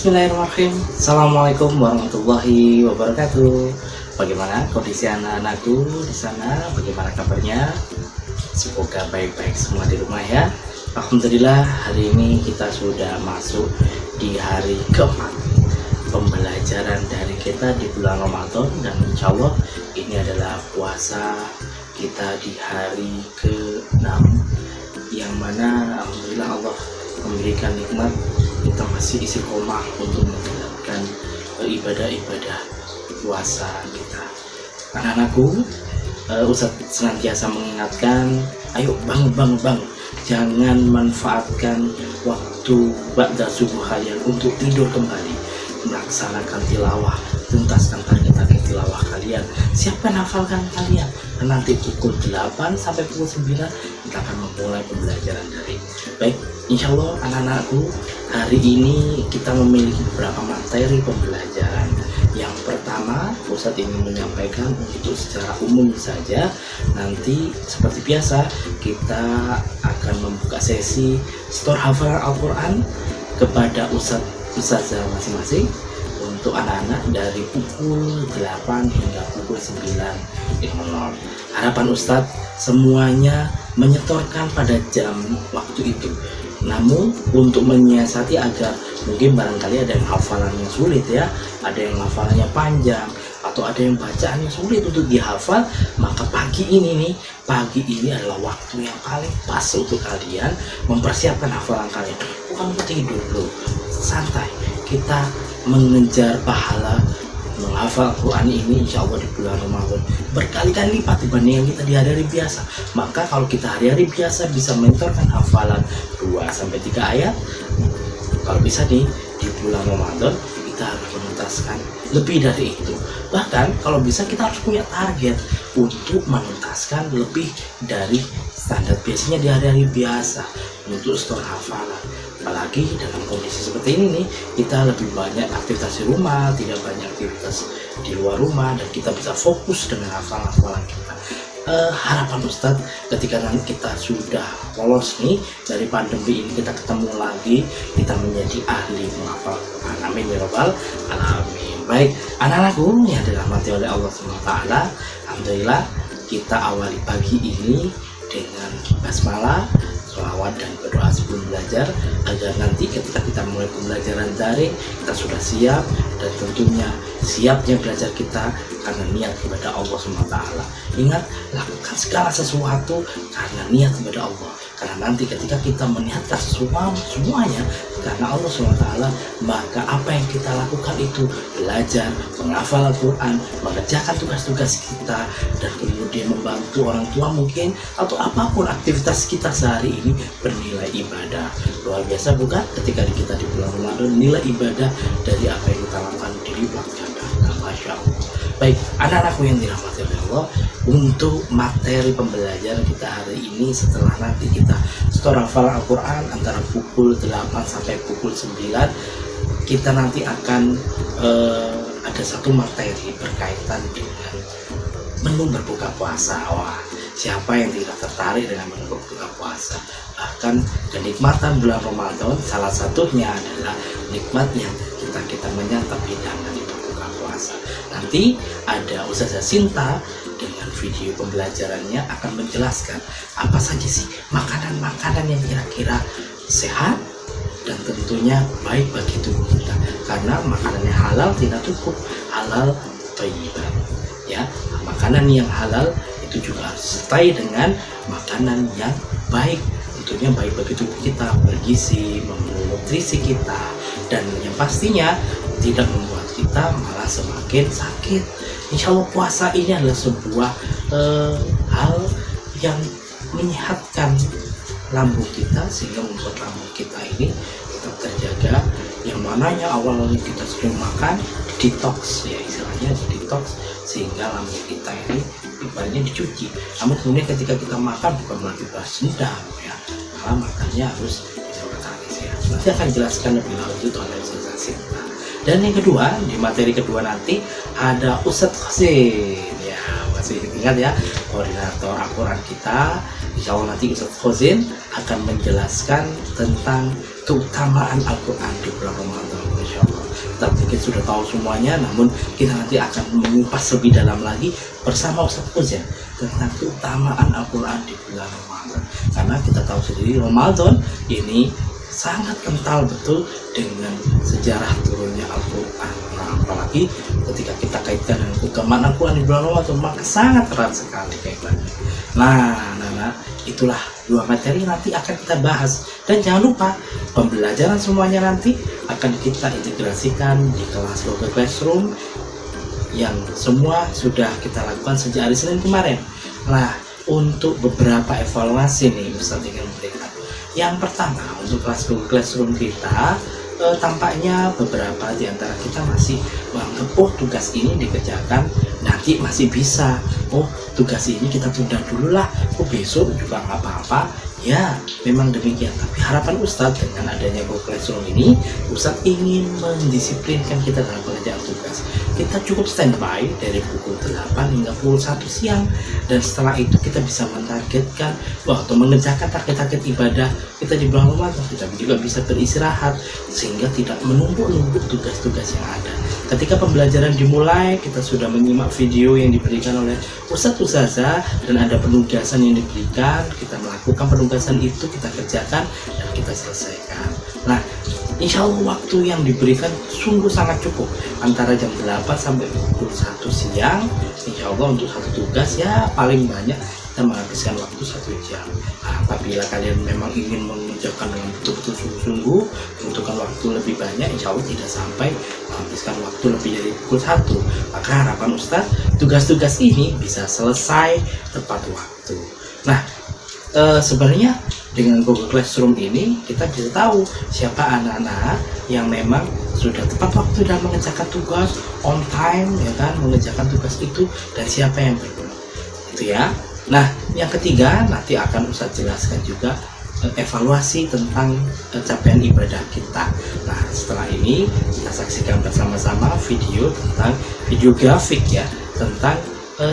Bismillahirrahmanirrahim. Assalamualaikum warahmatullahi wabarakatuh. Bagaimana kondisi anak-anakku di sana? Bagaimana kabarnya? Semoga baik-baik semua di rumah ya. Alhamdulillah, hari ini kita sudah masuk di hari keempat pembelajaran dari kita di bulan Ramadan, dan insya Allah ini adalah puasa kita di hari ke-6, yang mana alhamdulillah Allah memberikan nikmat kita masih istiqomah untuk menjalankan ibadah-ibadah puasa kita. Anak-anakku, Ustadz senantiasa mengingatkan, ayo bangun, jangan manfaatkan waktu ba'da subuh kalian untuk tidur kembali, melaksanakan tilawah, tuntaskan target-target tilawah kalian, siapkan hafalkan kalian, dan nanti pukul 8 sampai pukul 9 kita akan memulai pembelajaran dari baik. Insya Allah anak-anakku, hari ini kita memiliki beberapa materi pembelajaran. Yang pertama, Ustadz ingin menyampaikan untuk secara umum saja. Nanti seperti biasa kita akan membuka sesi store hafalan Al-Quran kepada Ustazah masing-masing untuk anak-anak dari pukul 8 hingga pukul 9. Harapan Ustadz semuanya menyetorkan pada jam waktu itu. Namun untuk menyiasati agar mungkin barangkali ada yang hafalannya sulit ya, ada yang hafalannya panjang, atau ada yang bacaannya sulit untuk dihafal, maka pagi ini adalah waktu yang paling pas untuk kalian mempersiapkan hafalan kalian. Bukan untuk tidur loh, santai. Kita mengejar pahala menghafal Quran ini insya Allah di bulan Ramadan berkali-kali lipat dibanding yang kita di hari-hari biasa. Maka kalau kita hari-hari biasa bisa mentorkan hafalan 2-3 ayat, kalau bisa di bulan Ramadan kita harus menuntaskan lebih dari itu. Bahkan kalau bisa kita harus punya target untuk menuntaskan lebih dari standar biasanya di hari-hari biasa untuk store hafalan. Apalagi dalam kondisi seperti ini nih, kita lebih banyak aktivitas di rumah, tidak banyak aktivitas di luar rumah, dan kita bisa fokus dengan hafalan-hafalan kita. Harapan Ustadz ketika nanti kita sudah lolos nih dari pandemi ini, kita ketemu lagi, kita menjadi ahli menghafal Quran. Amin ya rabbal alamin. Baik anak-anakku yang dirahmati oleh Allah SWT, alhamdulillah kita awali pagi ini dengan basmalah, sholawat dan berdoa sebelum belajar, agar nanti ketika kita mulai pembelajaran daring kita sudah siap, dan tentunya siapnya belajar kita karena niat kepada Allah SWT. Ingat, lakukan segala sesuatu karena niat kepada Allah, karena nanti ketika kita meniatkan semuanya karena Allah SWT, maka apa yang kita lakukan itu belajar, menghafal Al-Quran, mengerjakan tugas-tugas kita, dan kemudian membantu orang tua mungkin, atau apapun aktivitas kita sehari ini bernilai ibadah. Luar biasa bukan? Ketika kita di bulan Ramadan, nilai ibadah dari apa yang kita lakukan dilipat ganda. Masya Allah. Baik, anak-anakku yang dirahmati oleh Allah, untuk materi pembelajaran kita hari ini, setelah nanti kita store hafalan Al-Quran antara pukul 8 sampai pukul 9, kita nanti akan ada satu materi berkaitan dengan menu berbuka puasa. Wah, siapa yang tidak tertarik dengan menu berbuka puasa? Bahkan kenikmatan bulan Ramadan salah satunya adalah nikmat yang kita menyantap hidangan di berbuka puasa. Nanti ada Ustazah Sinta dengan video pembelajarannya akan menjelaskan apa saja sih makanan-makanan yang kira-kira sehat dan tentunya baik bagi tubuh kita. Karena makanannya halal tidak cukup, halal thayyiban ya. Makanan yang halal itu juga harus disertai dengan makanan yang baik, tentunya baik bagi tubuh kita, bergizi, memenuhi nutrisi kita, dan yang pastinya tidak membuat kita malah semakin sakit. Insya Allah puasa ini adalah sebuah hal yang menyehatkan lambung kita, sehingga membuat lambung kita ini tetap terjaga. Yang mananya awalnya kita sering makan, detox ya istilahnya, detox, sehingga lambung kita ini ibaratnya dicuci. Namun kemudian ketika kita makan bukan berarti balas dendam ya, malah makannya harus dilakukan sehat. Nanti akan jelaskan lebih lanjut oleh Ustazah Sinta. Dan yang kedua, di materi kedua nanti ada Ustadz Khozin ya, masih ingat ya, koordinator Al-Quran kita. Insya Allah nanti Ustadz Khozin akan menjelaskan tentang keutamaan Al-Quran di bulan Ramadan. Insya Allah. kita mungkin sudah tahu semuanya, namun kita nanti akan mengupas lebih dalam lagi bersama Ustadz Fauzan tentang keutamaan Al-Quran di bulan Ramadan. Karena kita tahu sendiri Ramadan ini sangat kental betul dengan sejarah turunnya Al-Quran. Nah, apalagi ketika kita kaitkan dengan keutamaan Al-Quran di bulan Ramadan, maka sangat erat sekali kaitannya. Nah, itulah dua materi nanti akan kita bahas. Dan jangan lupa, pembelajaran semuanya nanti akan kita integrasikan di kelas Google Classroom yang semua sudah kita lakukan sejak hari Senin kemarin. Nah, untuk beberapa evaluasi nih Ustadz ingin memberikan. Yang pertama, untuk kelas Google Classroom kita, tampaknya beberapa di antara kita masih menganggap, oh tugas ini dikerjakan nanti masih bisa, oh tugas ini kita tunda dulu lah, oh besok juga nggak apa-apa. Ya, memang demikian. Tapi harapan Ustadz dengan adanya Google Classroom ini, Ustadz ingin mendisiplinkan kita dalam pengerjaan tugas. Kita cukup standby dari pukul 8 hingga pukul 1 siang. Dan setelah itu kita bisa mentargetkan atau mengerjakan target-target ibadah kita di bulan Ramadan. Kita juga bisa beristirahat sehingga tidak menumpuk-numpuk tugas-tugas yang ada. Ketika pembelajaran dimulai, kita sudah menyimak video yang diberikan oleh Ustadz Ustazah dan ada penugasan yang diberikan, kita melakukan penugasan itu, kita kerjakan dan kita selesaikan. Nah, insya Allah waktu yang diberikan sungguh sangat cukup, antara jam 8 sampai pukul 1 siang. Insya Allah untuk satu tugas ya paling banyak kita menghabiskan waktu 1 jam. Nah, apabila kalian memang ingin mengerjakan dengan betul-betul sungguh-sungguh, membutuhkan waktu lebih banyak, insya Allah tidak sampai menghabiskan waktu lebih dari pukul 1. Maka harapan Ustadz, tugas-tugas ini bisa selesai tepat waktu. Nah, sebenarnya dengan Google Classroom ini kita bisa tahu siapa anak-anak yang memang sudah tepat waktu dalam mengerjakan tugas, on time, ya kan, mengerjakan tugas itu, dan siapa yang belum. Itu ya. Nah, yang ketiga nanti akan Ustadz jelaskan juga evaluasi tentang capaian ibadah kita. Nah, setelah ini kita saksikan bersama-sama video grafik ya tentang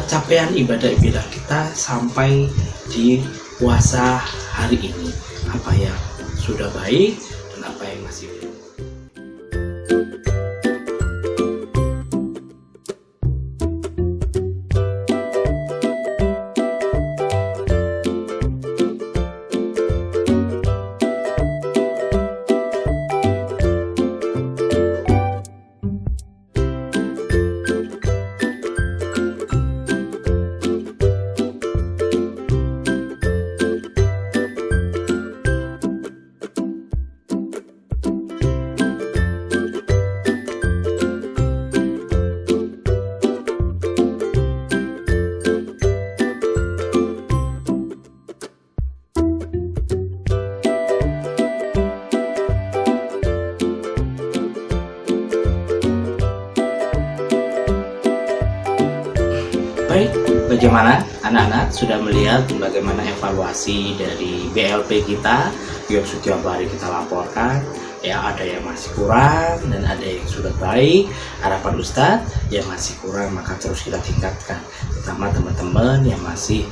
capaian ibadah kita sampai di puasa hari ini. Apa yang sudah baik dan apa yang masih belum. Baik, bagaimana anak-anak sudah melihat bagaimana evaluasi dari BLP kita yang setiap hari kita laporkan? Ya, ada yang masih kurang dan ada yang sudah baik. Harapan Ustadz yang masih kurang maka terus kita tingkatkan, terutama teman-teman yang masih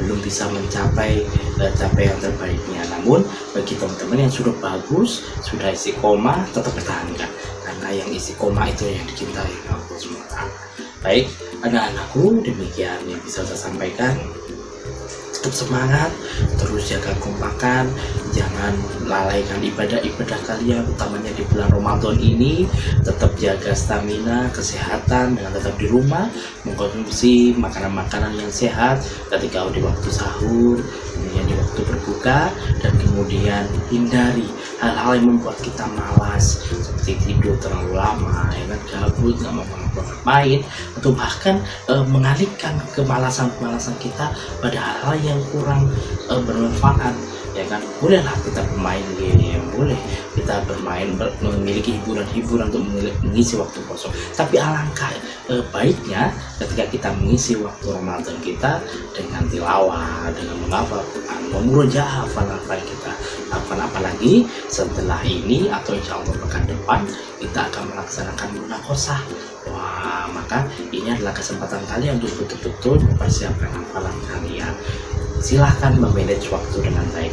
belum bisa mencapai capaian terbaiknya. Namun bagi teman-teman yang sudah bagus, sudah istiqomah, tetap pertahankan, karena yang istiqomah itu yang dicintai Allah SWT. Baik, anak-anakku, demikian yang bisa saya sampaikan. Tetap semangat, terus jaga kompakan, jangan lalaikan ibadah-ibadah kalian, utamanya di bulan Ramadan ini. Tetap jaga stamina, kesehatan dengan tetap di rumah, mengkonsumsi makanan-makanan yang sehat ketika di waktu sahur, kemudian di waktu berbuka, dan kemudian hindari hal-hal yang membuat kita malas seperti tidur terlalu lama, ya kan, gabut, nggak mau main, atau bahkan mengalihkan kemalasan-kemalasan kita pada hal-hal yang kurang bermanfaat, ya kan. Bolehlah kita bermain game, boleh kita bermain, memiliki hiburan-hiburan untuk mengisi waktu kosong, tapi alangkah baiknya ketika kita mengisi waktu Ramadan kita dengan tilawah, dengan menghafal Quran, memurojaah hafal-hafal kita. Apalagi setelah ini atau insya Allah pekan depan kita akan melaksanakan munakosah. Wah, maka ini adalah kesempatan kalian untuk betul-betul mempersiapkan hafalan kalian. Silahkan memanage waktu dengan baik.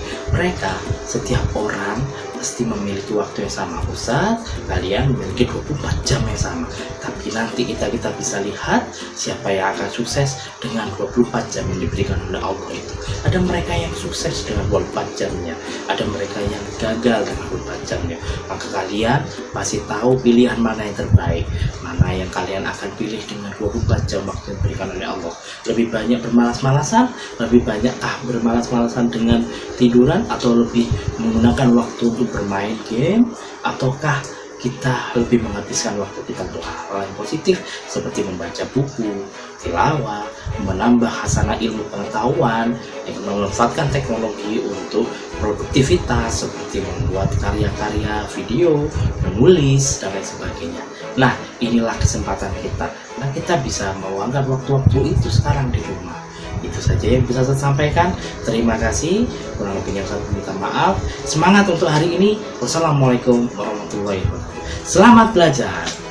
Setiap orang pasti memiliki waktu yang sama. Ustaz, kalian memiliki 24 jam yang sama, tapi nanti kita bisa lihat siapa yang akan sukses dengan 24 jam yang diberikan oleh Allah itu. Ada mereka yang sukses dengan 24 jamnya, ada mereka yang gagal dengan 24 jamnya. Maka kalian pasti tahu pilihan mana yang terbaik, mana yang kalian akan pilih dengan 24 jam waktu yang diberikan oleh Allah. Lebih banyak bermalas-malasan, lebih banyakkah bermalas-malasan dengan tiduran, atau lebih menggunakan waktu untuk bermain game, ataukah kita lebih menghabiskan waktu kita untuk hal-hal yang positif seperti membaca buku, tilawah, menambah hasanah ilmu pengetahuan, yang memanfaatkan teknologi untuk produktivitas seperti membuat karya-karya video, menulis, dan lain sebagainya. Nah, inilah kesempatan kita. Nah, kita bisa meluangkan waktu-waktu itu sekarang di rumah. Itu saja yang bisa saya sampaikan. Terima kasih. Kurang lebihnya saya minta maaf. Semangat untuk hari ini. Wassalamualaikum warahmatullahi wabarakatuh. Selamat belajar.